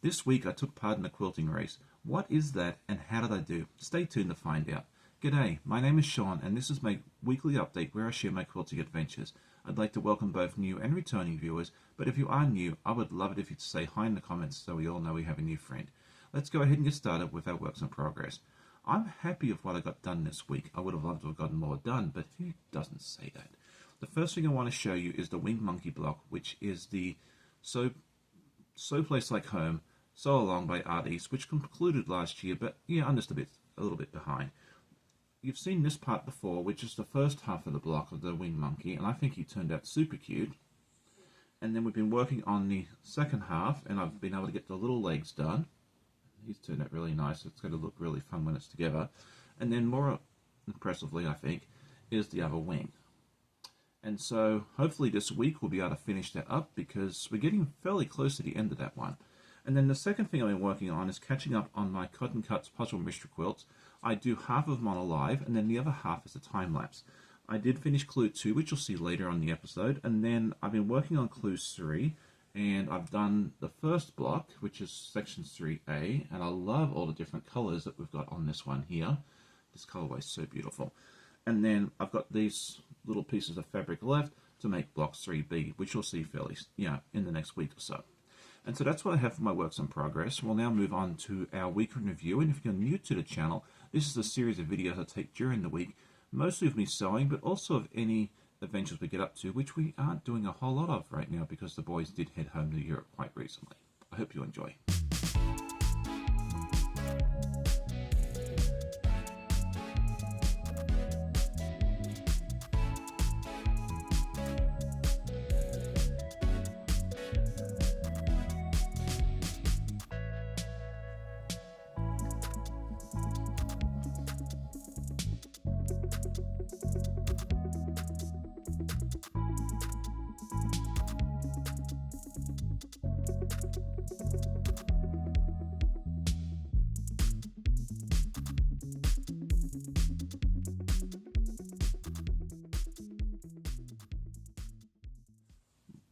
This week I took part in a quilting race. What is that and how did I do? Stay tuned to find out. G'day, my name is Sean and this is my weekly update where I share my quilting adventures. I'd like to welcome both new and returning viewers, but if you are new, I would love it if you'd say hi in the comments so we all know we have a new friend. Let's go ahead and get started with our works in progress. I'm happy with what I got done this week. I would have loved to have gotten more done, but who doesn't say that? The first thing I want to show you is the winged monkey block, which is the So Place Like Home, Sew Along by Art East, which concluded last year, but yeah, I'm just a little bit behind. You've seen this part before, which is the first half of the block of the winged monkey, and I think he turned out super cute. And then we've been working on the second half, and I've been able to get the little legs done. He's turned out really nice. It's going to look really fun when it's together. And then more impressively, I think, is the other wing. And so hopefully this week we'll be able to finish that up because we're getting fairly close to the end of that one. And then the second thing I've been working on is catching up on my Cotton Cuts puzzle mystery quilts. I do half of them on a live, and then the other half is a time lapse. I did finish Clue 2, which you'll see later on the episode, and then I've been working on Clue 3, and I've done the first block, which is section 3A, and I love all the different colours that we've got on this one here. This colourway is so beautiful. And then I've got these little pieces of fabric left to make block 3B, which you'll see fairly, in the next week or so. And so that's what I have for my works in progress. We'll now move on to our week in review. And if you're new to the channel, this is a series of videos I take during the week, mostly of me sewing, but also of any adventures we get up to, which we aren't doing a whole lot of right now because the boys did head home to Europe quite recently. I hope you enjoy.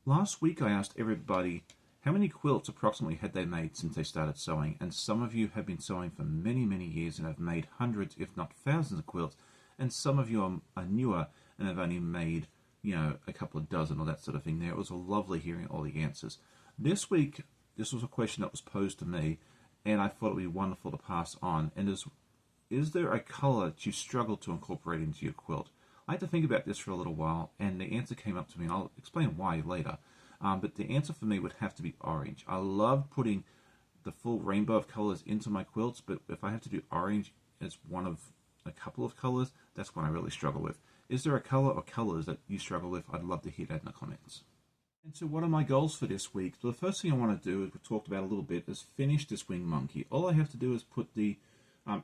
Last week I asked everybody how many quilts approximately had they made since they started sewing, and some of you have been sewing for many, many years and have made hundreds, if not thousands of quilts, and some of you are newer and have only made, a couple of dozen or that sort of thing there. It was a lovely hearing all the answers. This week, this was a question that was posed to me, and I thought it would be wonderful to pass on, and is there a colour that you struggle to incorporate into your quilt? I had to think about this for a little while, and the answer came up to me, and I'll explain why later. But the answer for me would have to be orange. I love putting the full rainbow of colors into my quilts, but if I have to do orange as one of a couple of colors, that's one I really struggle with. Is there a color or colors that you struggle with? I'd love to hear that in the comments. And so what are my goals for this week? So the first thing I want to do, as we talked about a little bit, is finish this winged monkey. All I have to do is put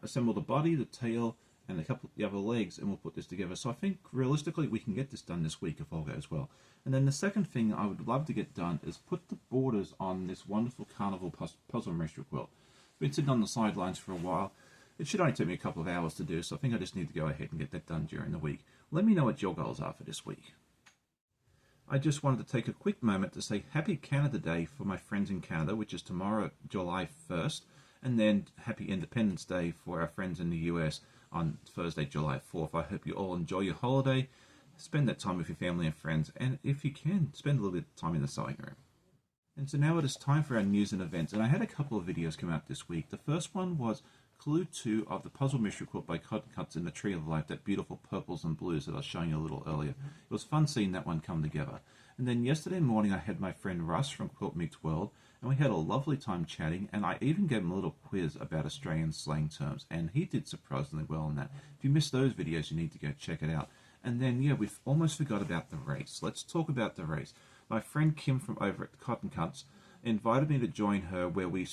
assemble the body, the tail, and a couple of the other legs, and we'll put this together. So I think realistically we can get this done this week if all goes well. And then the second thing I would love to get done is put the borders on this wonderful carnival puzzle mystery quilt. Been sitting on the sidelines for a while. It should only take me a couple of hours to do, so I think I just need to go ahead and get that done during the week. Let me know what your goals are for this week. I just wanted to take a quick moment to say Happy Canada Day for my friends in Canada, which is tomorrow, July 1st, and then Happy Independence Day for our friends in the US on Thursday, July 4th. I hope you all enjoy your holiday, spend that time with your family and friends, and if you can, spend a little bit of time in the sewing room. And so now it is time for our news and events, and I had a couple of videos come out this week. The first one was Clue 2 of the Puzzle Mystery Quilt by Cotton Cuts in the Tree of Life, that beautiful purples and blues that I was showing you a little earlier. It was fun seeing that one come together. And then yesterday morning I had my friend Russ from Quilt Meets World, and we had a lovely time chatting, and I even gave him a little quiz about Australian slang terms, and he did surprisingly well on that. If you missed those videos, you need to go check it out. And then, we've almost forgot about the race. Let's talk about the race. My friend Kim from over at Cotton Cuts invited me to join her where we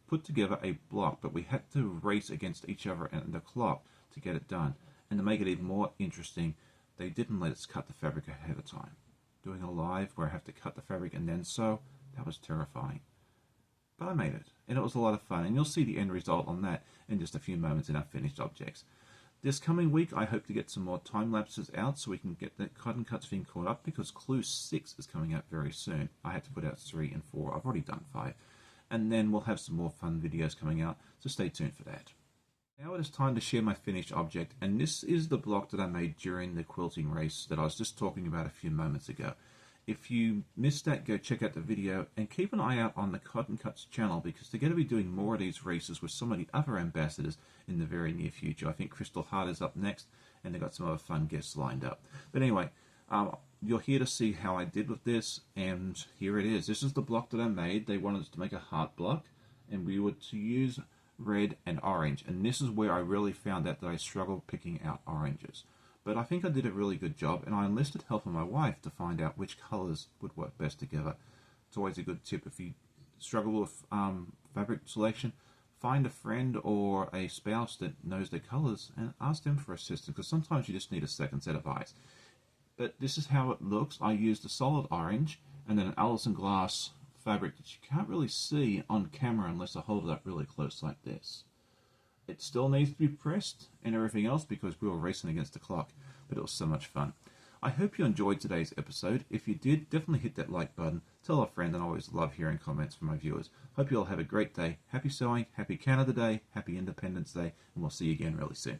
put together a block, but we had to race against each other and the clock to get it done. And to make it even more interesting, they didn't let us cut the fabric ahead of time. Doing a live where I have to cut the fabric and then sew, that was terrifying. But I made it, and it was a lot of fun, and you'll see the end result on that in just a few moments in our finished objects. This coming week, I hope to get some more time lapses out so we can get that Cotton Cuts thing caught up, because Clue 6 is coming out very soon. I had to put out 3 and 4. I've already done 5. and then we'll have some more fun videos coming out, so stay tuned for that. Now it is time to share my finished object, and this is the block that I made during the quilting race that I was just talking about a few moments ago. If you missed that, go check out the video and keep an eye out on the Cotton Cuts channel, because they're going to be doing more of these races with some of the other ambassadors in the very near future. I think Crystal Hart is up next, and they've got some other fun guests lined up. But anyway, you're here to see how I did with this, and here it is. This is the block that I made. They wanted us to make a heart block, and we were to use red and orange, and this is where I really found out that I struggled picking out oranges. But I think I did a really good job, and I enlisted help from my wife to find out which colours would work best together. It's always a good tip if you struggle with fabric selection. Find a friend or a spouse that knows their colours and ask them for assistance, because sometimes you just need a second set of eyes. But this is how it looks. I used a solid orange and then an Alison glass fabric that you can't really see on camera unless I hold it up really close like this. It still needs to be pressed and everything else because we were racing against the clock, but it was so much fun. I hope you enjoyed today's episode. If you did, definitely hit that like button, tell a friend, and I always love hearing comments from my viewers. Hope you all have a great day. Happy sewing, happy Canada Day, happy Independence Day, and we'll see you again really soon.